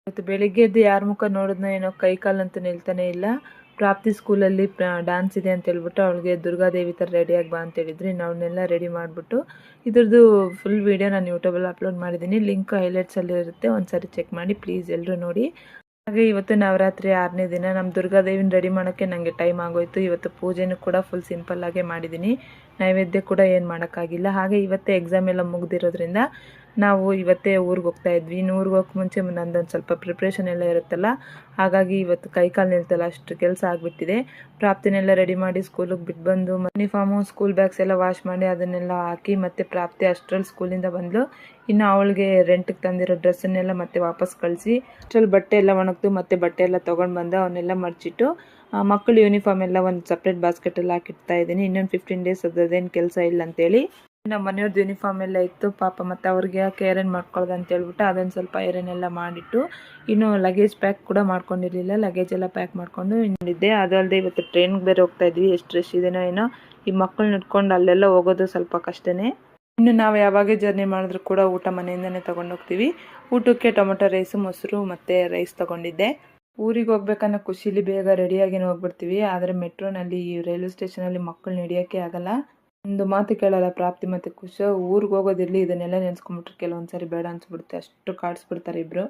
ಇವತ್ತು ಬೆಳಿಗ್ಗೆ ಎದ್ದು ಯಾರ ಮುಖ ನೋಡಿದ್ನೋ ಏನೋ ಕೈ ಕಾಲಂತೂ ನಿಲ್ತಾನೆ ಇಲ್ಲ. ಪ್ರಾಪ್ತಿ ಸ್ಕೂಲಲ್ಲಿ ಡ್ಯಾನ್ಸ್ ಇದೆ ಅಂತ ಹೇಳ್ಬಿಟ್ಟು ಅವಳಿಗೆ ದುರ್ಗಾದೇವಿ ಥರ ರೆಡಿಯಾಗಿ ಬಾ ಅಂತ ಹೇಳಿದ್ರು. ಇನ್ನು ಅವನ್ನೆಲ್ಲ ರೆಡಿ ಮಾಡಿಬಿಟ್ಟು ಇದ್ರದ್ದು ಫುಲ್ ವೀಡಿಯೋ ನಾನು ಯೂಟ್ಯೂಬಲ್ಲಿ ಅಪ್ಲೋಡ್ ಮಾಡಿದ್ದೀನಿ. ಲಿಂಕ್ ಹೈಲೈಟ್ಸಲ್ಲಿ ಇರುತ್ತೆ, ಒಂದ್ಸರಿ ಚೆಕ್ ಮಾಡಿ ಪ್ಲೀಸ್ ಎಲ್ಲರೂ ನೋಡಿ. ಹಾಗೆ ಇವತ್ತು ನವರಾತ್ರಿ 6ನೇ ದಿನ. ನಮ್ಮ ದುರ್ಗಾದೇವಿನ ರೆಡಿ ಮಾಡೋಕ್ಕೆ ನನಗೆ ಟೈಮ್ ಆಗೋಯ್ತು. ಇವತ್ತು ಪೂಜೆನೂ ಕೂಡ ಫುಲ್ ಸಿಂಪಲ್ಲಾಗೇ ಮಾಡಿದ್ದೀನಿ. ನೈವೇದ್ಯ ಕೂಡ ಏನು ಮಾಡೋಕ್ಕಾಗಿಲ್ಲ. ಹಾಗೆ ಇವತ್ತೇ ಎಕ್ಸಾಮ್ ಎಲ್ಲ ಮುಗ್ದಿರೋದ್ರಿಂದ ನಾವು ಇವತ್ತೇ ಊರಿಗೆ ಹೋಗ್ತಾ ಇದ್ವಿ. ಇನ್ನು ಊರಿಗೆ ಹೋಗಕ್ಕೆ ಮುಂಚೆ ನಂದೊಂದು ಸ್ವಲ್ಪ ಪ್ರಿಪ್ರೇಷನ್ ಎಲ್ಲ ಇರುತ್ತಲ್ಲ, ಹಾಗಾಗಿ ಇವತ್ತು ಕೈಕಾಲು ನಿಲ್ತಲ್ಲ, ಅಷ್ಟು ಕೆಲಸ ಆಗಿಬಿಟ್ಟಿದೆ. ಪ್ರಾಪ್ತಿನೆಲ್ಲ ರೆಡಿ ಮಾಡಿ ಸ್ಕೂಲಿಗೆ ಬಿಟ್ಟು ಬಂದು ಯೂನಿಫಾರ್ಮು ಸ್ಕೂಲ್ ಬ್ಯಾಗ್ಸ್ ಎಲ್ಲ ವಾಶ್ ಮಾಡಿ ಅದನ್ನೆಲ್ಲ ಹಾಕಿ ಮತ್ತೆ ಪ್ರಾಪ್ತಿ ಅಷ್ಟರಲ್ಲಿ ಸ್ಕೂಲಿಂದ ಬಂದಳು. ಇನ್ನು ಅವಳಿಗೆ ರೆಂಟಿಗೆ ತಂದಿರೋ ಡ್ರೆಸ್ಸನ್ನೆಲ್ಲ ಮತ್ತೆ ವಾಪಸ್ ಕಳಿಸಿ ಅಷ್ಟರಲ್ಲಿ ಬಟ್ಟೆ ಎಲ್ಲ ಒಣಗ್ತು. ಮತ್ತೆ ಬಟ್ಟೆ ಎಲ್ಲ ತೊಗೊಂಡು ಬಂದು ಅವನ್ನೆಲ್ಲ ಮಡಚಿಟ್ಟು ಮಕ್ಕಳು ಯೂನಿಫಾರ್ಮ್ ಎಲ್ಲ ಒಂದು ಸಪ್ರೇಟ್ ಬಾಸ್ಕೆಟಲ್ಲಿ ಹಾಕಿಡ್ತಾ ಇದ್ದೀನಿ. ಇನ್ನೊಂದು 15 ಡೇಸ್ ಅದೇನು ಕೆಲಸ ಇಲ್ಲ ಅಂತೇಳಿ. ನಮ್ಮ ಮನೆಯವ್ರದ್ದು ಯೂನಿಫಾರ್ಮ್ ಎಲ್ಲ ಇತ್ತು ಪಾಪ, ಮತ್ತು ಅವ್ರಿಗೆ ಯಾಕೆ ಐರನ್ ಮಾಡ್ಕೊಳ್ಳೋದು ಅಂತ ಹೇಳ್ಬಿಟ್ಟು ಅದನ್ನು ಸ್ವಲ್ಪ ಐರನ್ ಎಲ್ಲ ಮಾಡಿಟ್ಟು ಇನ್ನು ಲಗೇಜ್ ಪ್ಯಾಕ್ ಕೂಡ ಮಾಡ್ಕೊಂಡಿರಲಿಲ್ಲ. ಲಗೇಜ್ ಎಲ್ಲ ಪ್ಯಾಕ್ ಮಾಡ್ಕೊಂಡು ಇನ್ನಿದ್ದೆ. ಅದು ಅಲ್ಲದೆ ಇವತ್ತು ಟ್ರೈನ್ಗೆ ಬೇರೆ ಹೋಗ್ತಾ ಇದ್ವಿ. ಎಷ್ಟು ರಶ್ ಇದೇನೋ ಏನೋ. ಈ ಮಕ್ಕಳನ್ನ ಇಟ್ಕೊಂಡು ಅಲ್ಲೆಲ್ಲ ಹೋಗೋದು ಸ್ವಲ್ಪ ಕಷ್ಟನೇ. ಇನ್ನು ನಾವು ಯಾವಾಗೇ ಜರ್ನಿ ಮಾಡಿದ್ರು ಕೂಡ ಊಟ ಮನೆಯಿಂದನೇ ತೊಗೊಂಡೋಗ್ತೀವಿ. ಊಟಕ್ಕೆ ಟೊಮೊಟೊ ರೈಸು, ಮೊಸರು ಮತ್ತು ರೈಸ್ ತೊಗೊಂಡಿದ್ದೆ. ಊರಿಗೆ ಹೋಗ್ಬೇಕನ್ನೋ ಖುಷಿಲಿ ಬೇಗ ರೆಡಿಯಾಗಿನೇ ಹೋಗ್ಬಿಡ್ತೀವಿ. ಆದರೆ ಮೆಟ್ರೋನಲ್ಲಿ ರೈಲ್ವೆ ಸ್ಟೇಷನಲ್ಲಿ ಮಕ್ಕಳನ್ನ ಹಿಡಿಯೋಕ್ಕೆ ಆಗಲ್ಲ. ಒಂದು ಮಾತು ಕೇಳಲ್ಲ ಪ್ರಾಪ್ತಿ ಮತ್ತು ಖುಷ. ಊರಿಗೆ ಹೋಗೋದಿರಲಿ, ಇದನ್ನೆಲ್ಲ ನೆನೆಸ್ಕೊಂಬಿಟ್ರೆ ಕೆಲವೊಂದ್ಸರಿ ಬೇಡ ಅನ್ಸ್ಬಿಡುತ್ತೆ. ಅಷ್ಟು ಕಾಡಿಸ್ಬಿಡ್ತಾರೆ ಇಬ್ಬರು.